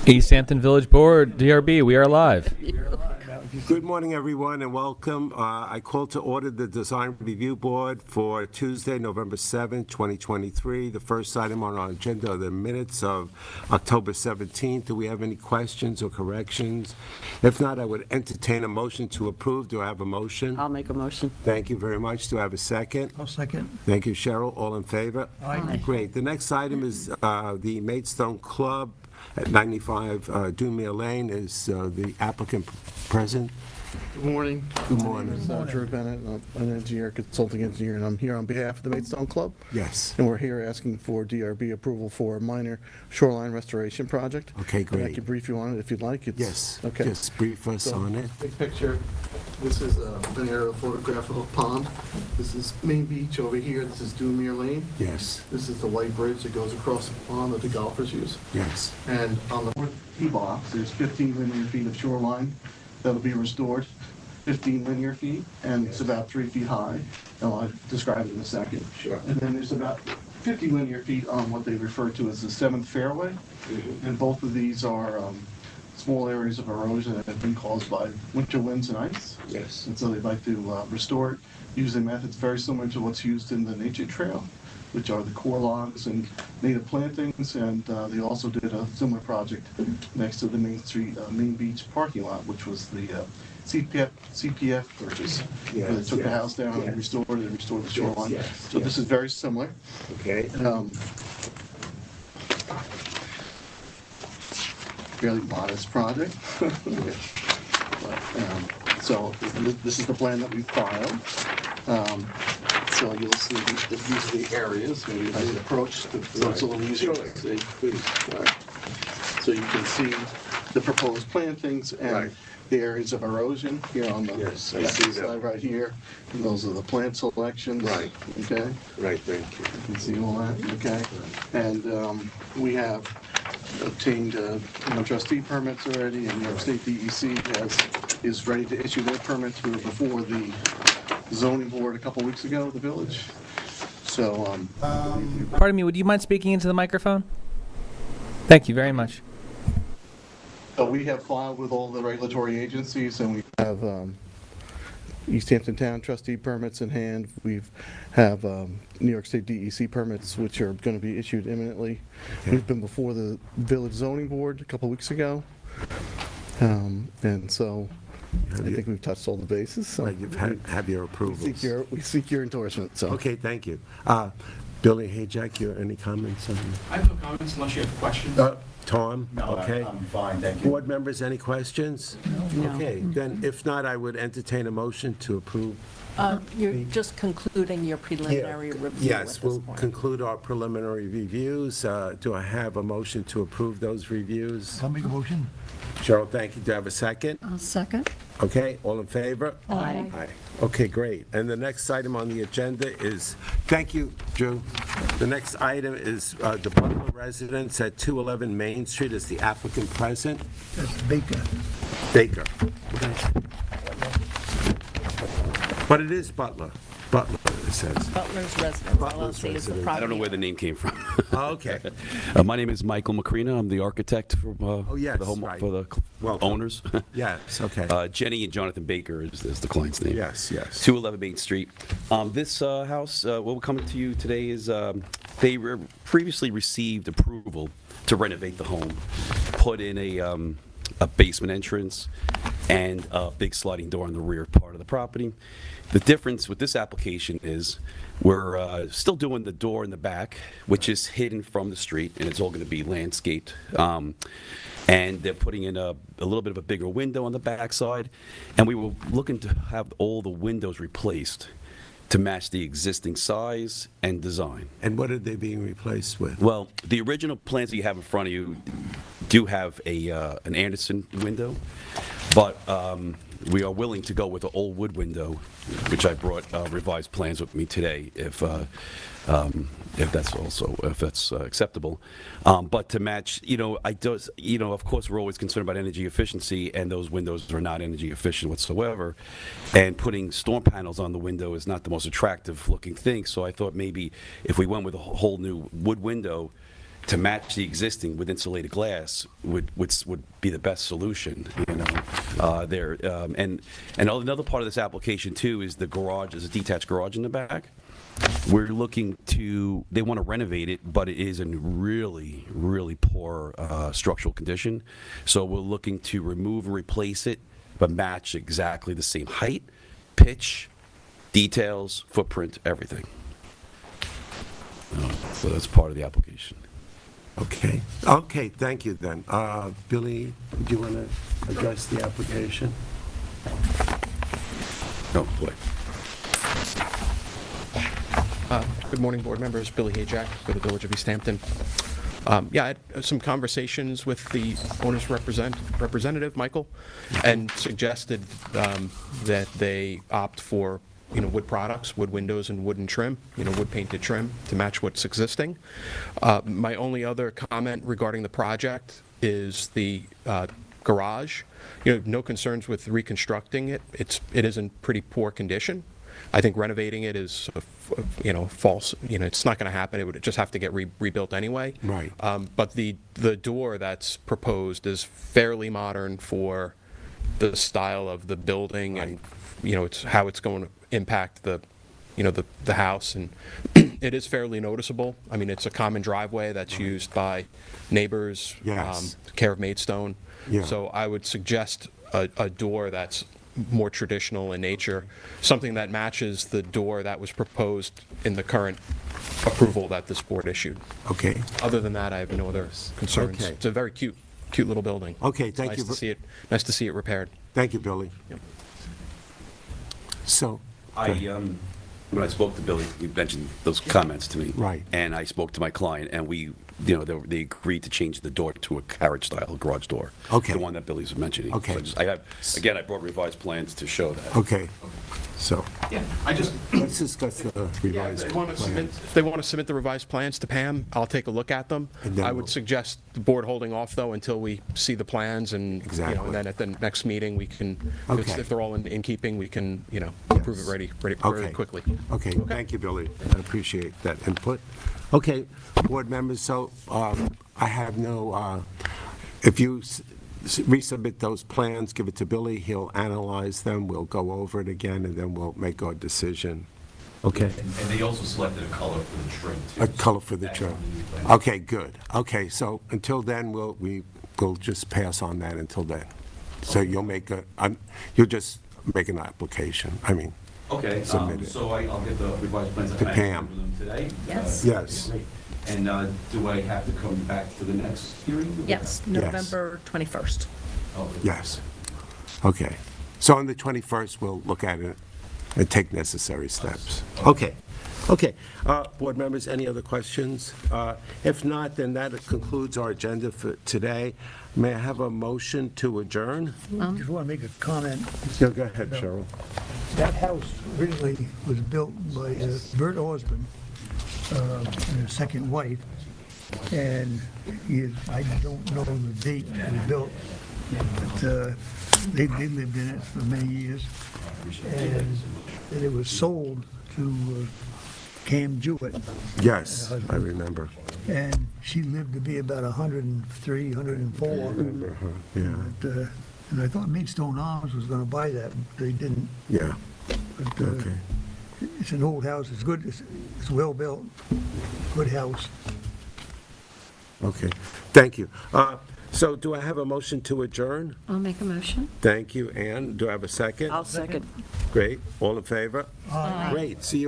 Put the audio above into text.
East Hampton Village Board, DRB, we are live. Good morning, everyone, and welcome. I call to order the Design Review Board for Tuesday, November 7th, 2023. The first item on our agenda are the minutes of October 17th. Do we have any questions or corrections? If not, I would entertain a motion to approve. Do I have a motion? I'll make a motion. Thank you very much. Do I have a second? I'll second. Thank you, Cheryl. All in favor? Aye. Great. The next item is the Maidstone Club at 95 Dunmere Lane. Is the applicant present? Good morning. Good morning. My name is Drew Bennett. I'm an engineer, consulting engineer, and I'm here on behalf of the Maidstone Club. Yes. And we're here asking for DRB approval for a minor shoreline restoration project. Okay, And I great. can brief you on it if you'd like. Yes. Okay. Just brief us So, on it. Big picture. This is an aerial photograph of a pond. This is Main Beach over here. This is Dunmere Lane. Yes. This is the white bridge that goes across the pond that the golfers use. Yes. And on the north tee box, there's 15 linear feet of shoreline that'll be restored, 15 linear feet, and it's about 3 feet high. And I'll describe it in a second. Sure. And then there's about 50 linear feet on what they refer to as the 7th fairway. And both of these are small areas of erosion that have been caused by winter winds and ice. Yes. And so they'd like to restore it using methods very similar to what's used in the nature trail, which are the core logs and native plantings, and they also did a similar project next to the Main Beach parking lot, which was the CPF purchase. Yes, Where they took the yes, house down and restored it and restored the shoreline. yes, So this is very similar. Okay. Fairly modest project. So this is the plan that we filed. So you'll see these are the areas, maybe if I approach, so it's a little easier to see. All right. So you can see the proposed plantings and Right. the areas of erosion here on the Yes, I left see side that. right here. And those are the plant selections. Right. Okay? Right, thank you. You can see all that, okay? And we have obtained trustee permits already, and New York State DEC is ready to issue their permits. We were before the zoning board a couple weeks ago, the village. So, Pardon me, would you mind speaking into the microphone? Thank you very much. so we have filed with all the regulatory agencies, and we have East Hampton Town trustee permits in hand. We have New York State DEC permits, which are going to be issued imminently. We've been before the village zoning board a couple weeks ago. And so I think we've touched all the bases. So Right, you've have your approvals. we seek your endorsement. So Okay, thank you. Billy Hayjack, any comments on? I have no comments unless you have questions. Tom? No, Okay. I'm fine, thank you. Board members, any questions? No. Okay, then if not, I would entertain a motion to approve. You're just concluding your preliminary review at Yes, this we'll point. conclude our preliminary reviews. Do I have a motion to approve those reviews? I'll make a motion. Cheryl, thank you. Do I have a second? I'll second. Okay, all in favor? Aye. Aye. Okay, great. And the next item on the agenda is, thank you, Drew. The next item is the Butler residence at 211 Main Street. Is the applicant present? That's Baker. Baker. But it is Butler. Butler, it says. Butler's Residence Butler's LLC is the Residence. property. I don't know where the name came from. Oh, okay. My name is Michael Macrina. I'm the architect for, yes, for the home right. for the Welcome. owners. Yes, okay. Jenny and Jonathan Baker is the client's name. Yes, yes. 211 Main Street. This house, what we're coming to you today is they previously received approval to renovate the home, put in a basement entrance and a big sliding door on the rear part of the property. The difference with this application is we're still doing the door in the back, which is hidden from the street, and it's all going to be landscaped. And they're putting in a little bit of a bigger window on the back side, and we were looking to have all the windows replaced to match the existing size and design. And what are they being replaced with? Well, the original plans that you have in front of you do have an Anderson window, but we are willing to go with an old wood window, which I brought revised plans with me today, if that's acceptable. But to match, of course, we're always concerned about energy efficiency, and those windows are not energy efficient whatsoever. And putting storm panels on the window is not the most attractive looking thing. So I thought maybe if we went with a whole new wood window, to match the existing with insulated glass would be the best solution, you know. And another part of this application too is the garage, there's a detached garage in the back. We're looking to, they want to renovate it, but it is in really, really poor structural condition. So we're looking to remove and replace it, but match exactly the same height, pitch, details, footprint, everything. So that's part of the application. Okay. Okay, thank you then. Billy, do you want to address the application? Oh, boy. Good morning, board members. Billy Hajak for the Village of East Hampton. Yeah, I had some conversations with the owner's representative, Michael, and suggested that they opt for, you know, wood products, wood windows and wooden trim, you know, wood painted trim to match what's existing. My only other comment regarding the project is the garage. You know, no concerns with reconstructing it. It is in pretty poor condition. I think renovating it is, you know, false. You know, it's not going to happen. It would just have to get rebuilt anyway. Right. But the door that's proposed is fairly modern for the style of the building, and you know, it's how it's going to impact the, you know, the house, and it is fairly noticeable. I mean, it's a common driveway that's used by neighbors. Yes. Care of Maidstone. Yeah. So I would suggest a door that's more traditional in nature, something that matches the door that was proposed in the current approval that this board issued. Okay. Other than that, I have no other concerns. Okay. It's a very cute little building. Okay, It's thank nice you. to see it. Nice to see it repaired. Thank you, Billy. Yep. So, When I spoke to Billy, he mentioned those comments to me. Right. And I spoke to my client, and we, you know, they agreed to change the door to a carriage-style garage door. Okay. The one that Billy's mentioning. Okay. So I brought revised plans to show that. okay. So, Yeah, I just, let's discuss the Yeah, revised if they want to submit the revised plans to Pam, I'll take a look at them. And then I we'll- would suggest the board holding off, though, until we see the plans, and, you know, Exactly. and then at the next meeting, we can, Okay. if they're all in keeping, we can, you know, approve it Okay. very quickly. Okay, thank you, Billy. I appreciate that input. Okay, board members, so I have no, if you resubmit those plans, give it to Billy, he'll analyze them, we'll go over it again, and then we'll make our decision. Okay? And they also selected a color for the trim, too. A color for the trim. Okay, good. Okay, so until then, we'll just pass on that until then. So you'll just make an application, I mean, Okay, Submit it. so I'll get the revised plans. To Pam. Them today? Yes. Yes. Great. And do I have to come back to the next hearing? Yes, November 21st. Oh, yes. Okay. So on the 21st, we'll look at it and take necessary steps. Okay. Okay. Board members, any other questions? If not, then that concludes our agenda for today. May I have a motion to adjourn? Just want to make a comment. Yeah, go ahead, Cheryl. That house originally was built by Bert Osborne, and his second wife, and I don't know the date it was built, but they lived in it for many years, and it was sold to Cam Jewett, Yes, I remember. and she lived to be about 103, 104. Yeah, And I thought Maidstone Arms was going to buy that, but they didn't. yeah, But, okay. It's an old house, it's good, it's well-built, good house. Okay, thank you. So do I have a motion to adjourn? I'll make a motion. Thank you, Ann. Do I have a second? I'll second. Great, all in favor? Great, see you.